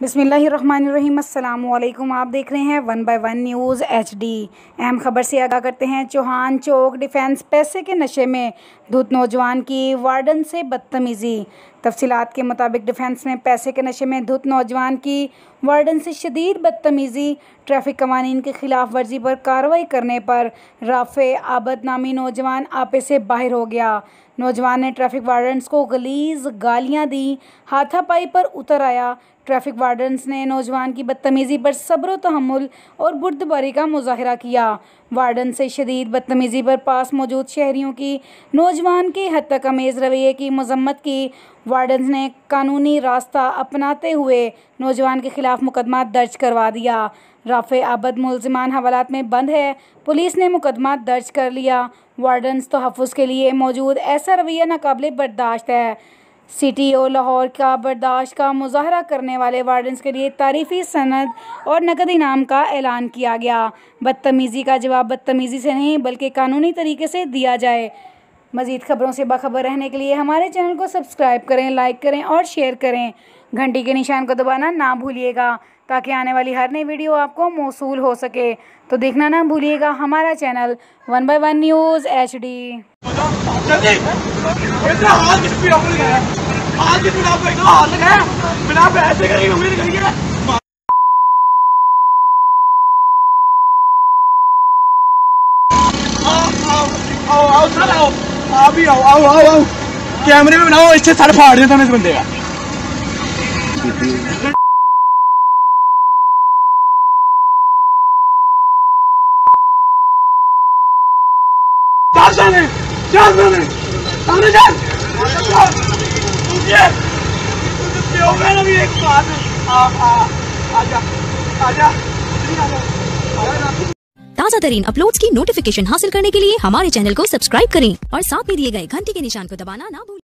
बिस्मिल्लाहिर्रहमानिर्रहीम। अस्सलामुअलैकुम। आप देख रहे हैं 1 बाय 1 न्यूज़ HD। अहम खबर से आगाह करते हैं। चौहान चौक डिफेंस पैसे के नशे में धुत नौजवान की वार्डन से बदतमीज़ी। तफसीलात के मुताबिक डिफेंस में पैसे के नशे में धुत नौजवान की वार्डन से शदीद बदतमीज़ी। ट्रैफिक कवानीन की खिलाफ वर्जी पर कार्रवाई करने पर राफे आबद नामी नौजवान आपे से बाहर हो गया। नौजवान ने ट्रैफिक वार्डन्स को गलीज़ गालियाँ दी, हाथापाई पर उतर आया। ट्रैफिक वार्डन्स ने नौजवान की बदतमीज़ी पर सब्र तहम्मुल और बुर्दबारी का मुजाहरा किया। वार्डन से शदीद बदतमीज़ी पर पास मौजूद शहरियों की नौजवान के हद तक अमेज़ रवैये की मजम्मत की। वार्डन्स ने कानूनी रास्ता अपनाते हुए नौजवान के खिलाफ मुकदमा दर्ज करवा दिया। राफे आबद मुलजिमान हवालात में बंद है। पुलिस ने मुकदमा दर्ज कर लिया। वार्डन्स तहफ़्फ़ुज़ के लिए मौजूद ऐसा रवैया नाकाबिले बर्दाश्त है। CTO लाहौर का बर्दाश्त का मुजाहरा करने वाले वार्डन्स के लिए तारीफ़ी सनद और नकद इनाम का ऐलान किया गया। बदतमीज़ी का जवाब बदतमीज़ी से नहीं बल्कि कानूनी तरीके से दिया जाए। मज़ीद खबरों से बाखबर रहने के लिए हमारे चैनल को सब्सक्राइब करें, लाइक करें और शेयर करें। घंटी के निशान को दबाना ना भूलिएगा ताकि आने वाली हर नई वीडियो आपको मौसूल हो सके। तो देखना ना भूलिएगा हमारा चैनल 1 बाय 1 न्यूज़ HD। आओ कैमरे में बनाओ, इससे सर फाड़ देता हूँ इस बंदे का। ताज़ा तरीन अपलोड्स की नोटिफिकेशन हासिल करने के लिए हमारे चैनल को सब्सक्राइब करें और साथ में दिए गए घंटी के निशान को दबाना ना भूलें।